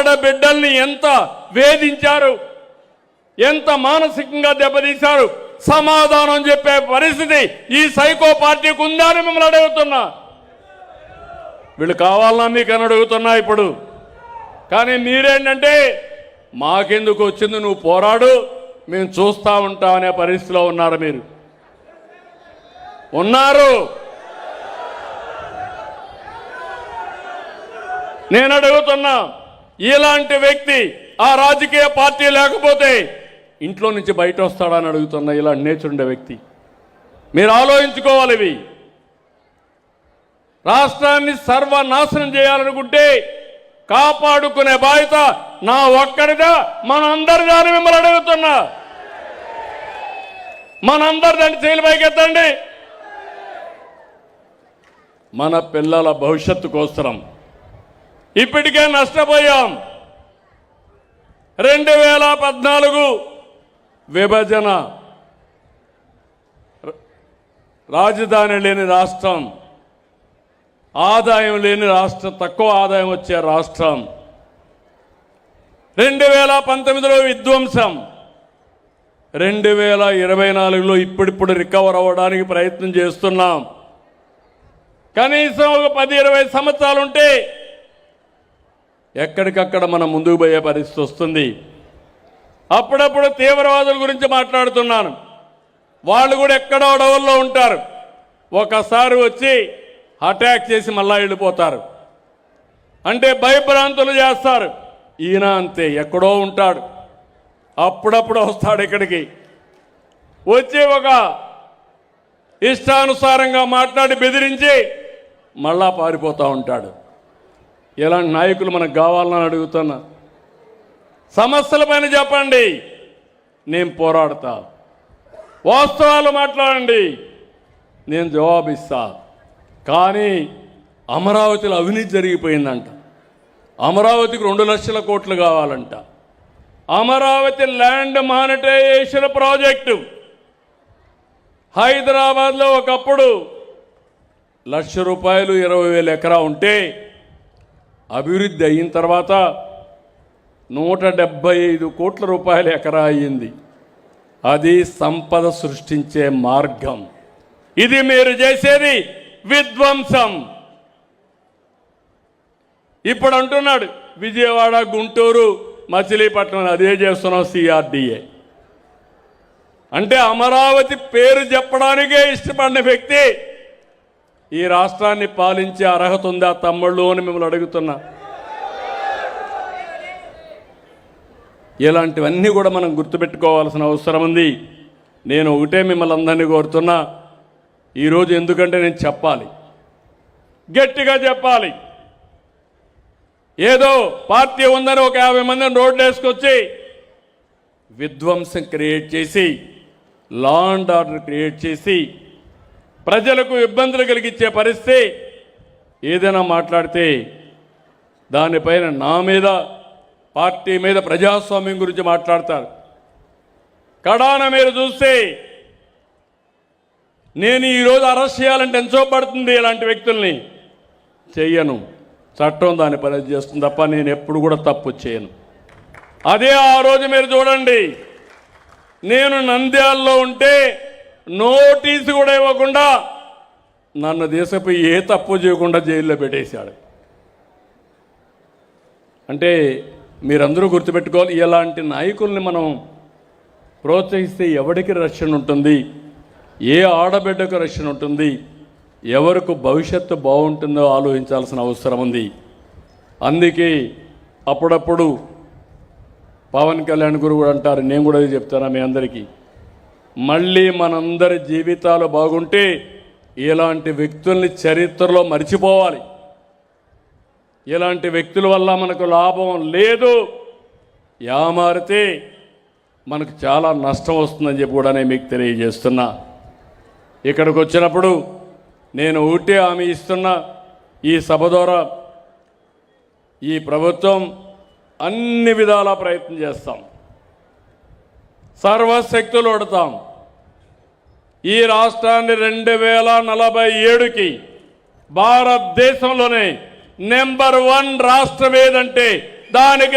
ఆడబిడ్డల్ని ఎంత వేధించారు, ఎంత మానసికంగా దెబ్బతీశారు, సమాధానం చెప్పే పరిస్థితి ఈ సైకో పార్టీకి ఉందా అని మిమ్మల్ని అడుగుతున్నా. వీళ్ళు కావాలన్నా మీకు అని అడుగుతున్నా ఇప్పుడు. కానీ మీరేంటంటే మాకెందుకు వచ్చింది, నువ్వు పోరాడు, మేము చూస్తూ ఉంటాం అనే పరిస్థితిలో ఉన్నారు. మీరు ఉన్నారు. నేను అడుగుతున్నా, ఇలాంటి వ్యక్తి ఆ రాజకీయ పార్టీ లేకపోతే ఇంట్లో నుంచి బయట వస్తాడని అడుగుతున్నా. ఇలాంటి నేచర్ ఉండే వ్యక్తి మీరు ఆలోచించుకోవాలి. ఇవి రాష్ట్రాన్ని సర్వనాశనం చేయాలనుకుంటే కాపాడుకునే బాధ్యత నా ఒక్కడిదా, మనందరిదా అని మిమ్మల్ని అడుగుతున్నా. మనందరిదాన్ని చేయలు పైకెత్తండి. మన పిల్లల భవిష్యత్తు కోసరం ఇప్పటికే నష్టపోయాం. 2014 విభజన, రాజధాని లేని రాష్ట్రం, ఆదాయం లేని రాష్ట్రం, తక్కువ ఆదాయం వచ్చే రాష్ట్రం. 2019లో విధ్వంసం, 2024లో ఇప్పుడిప్పుడు రికవర్ అవ్వడానికి ప్రయత్నం చేస్తున్నాం. కనీసం ఒక 10-20 సంవత్సరాలు ఉంటే ఎక్కడికక్కడ మనం ముందుకు పోయే పరిస్థితి వస్తుంది. అప్పుడప్పుడు తీవ్రవాదుల గురించి మాట్లాడుతున్నాను. వాళ్ళు కూడా ఎక్కడో అడవుల్లో ఉంటారు. ఒకసారి వచ్చి అటాక్ చేసి మళ్ళా వెళ్ళిపోతారు. అంటే భయభ్రాంతులు చేస్తారు. ఈయన అంతే, ఎక్కడో ఉంటాడు, అప్పుడప్పుడు వస్తాడు ఇక్కడికి. వచ్చి ఒక ఇష్టానుసారంగా మాట్లాడి బెదిరించి మళ్ళా పారిపోతూ ఉంటాడు. ఇలాంటి నాయకులు మనకు కావాలని అడుగుతున్నా. సమస్యల పైన చెప్పండి, నేను పోరాడతా. వాస్తవాలు మాట్లాడండి, నేను జవాబిస్తా. కానీ అమరావతిలో అవినీతి జరిగిపోయిందంట. అమరావతికి 2 లక్షల కోట్లు కావాలంట. అమరావతి ల్యాండ్ మానిటైజేషన్ ప్రాజెక్టు హైదరాబాద్లో ఒకప్పుడు ₹1,00,000 20,000 ఎకరా ఉంటే అభివృద్ధి అయిన తర్వాత 175 కోట్ల రూపాయల ఎకరా అయ్యింది. అది సంపద సృష్టించే మార్గం. ఇది మీరు చేసేది విధ్వంసం. ఇప్పుడు అంటున్నాడు విజయవాడ, గుంటూరు, మచిలీపట్నం అదే చేస్తున్నాం CRDA. అంటే అమరావతి పేరు చెప్పడానికే ఇష్టపడిన వ్యక్తి ఈ రాష్ట్రాన్ని పాలించే అర్హత ఉందా తమ్ముళ్ళు అని మిమ్మల్ని అడుగుతున్నా. ఇలాంటివన్నీ కూడా మనం గుర్తుపెట్టుకోవాల్సిన అవసరం ఉంది. నేను ఒకటే మిమ్మల్ని అందరినీ కోరుతున్నా ఈరోజు, ఎందుకంటే నేను చెప్పాలి, గట్టిగా చెప్పాలి. ఏదో పార్టీ ఉందని ఒక 50 మందిని రోడ్లు వేసుకొచ్చి విధ్వంసం క్రియేట్ చేసి, లా అండ్ ఆర్డర్ క్రియేట్ చేసి, ప్రజలకు ఇబ్బందులు కలిగించే పరిస్థితి ఏదైనా మాట్లాడితే దానిపైన నా మీద, పార్టీ మీద, ప్రజాస్వామ్యం గురించి మాట్లాడతారు. కడాన మీరు చూస్తే నేను ఈరోజు అరెస్ట్ చేయాలంటే ఎంతో పడుతుంది. ఇలాంటి వ్యక్తుల్ని చెయ్యను. చట్టం దాని పని చేస్తుంది తప్ప నేను ఎప్పుడు కూడా తప్పు చేయను. అదే ఆ రోజు మీరు చూడండి, నేను నంద్యాలలో ఉంటే నోటీసు కూడా ఇవ్వకుండా నన్ను తీసుకుపోయి ఏ తప్పు చేయకుండా జైల్లో పెట్టేశాడు. అంటే మీరందరూ గుర్తుపెట్టుకోవాలి, ఇలాంటి నాయకుల్ని మనం ప్రోత్సహిస్తే ఎవరికి రక్షణ ఉంటుంది, ఏ ఆడబిడ్డకు రక్షణ ఉంటుంది, ఎవరికి భవిష్యత్తు బాగుంటుందో ఆలోచించాల్సిన అవసరం ఉంది. అందుకే అప్పుడప్పుడు పవన్ కళ్యాణ్ గురు కూడా అంటారు, నేను కూడా చెప్తాను మీ అందరికీ, మళ్ళీ మనందరి జీవితాలు బాగుంటే ఇలాంటి వ్యక్తుల్ని చరిత్రలో మర్చిపోవాలి. ఇలాంటి వ్యక్తుల వల్ల మనకు లాభం లేదు, యామారితే మనకు చాలా నష్టం వస్తుందని చెప్పి కూడా నేను మీకు తెలియజేస్తున్నా. ఇక్కడికి వచ్చినప్పుడు నేను ఊటే హామీ ఇస్తున్నా, ఈ సభ ద్వారా ఈ ప్రభుత్వం అన్ని విధాల ప్రయత్నం చేస్తాం, సర్వశక్తులు ఒడతాం. ఈ రాష్ట్రాన్ని 2047కి భారతదేశంలోనే నెంబర్ 1 రాష్ట్రం ఏదంటే దానికి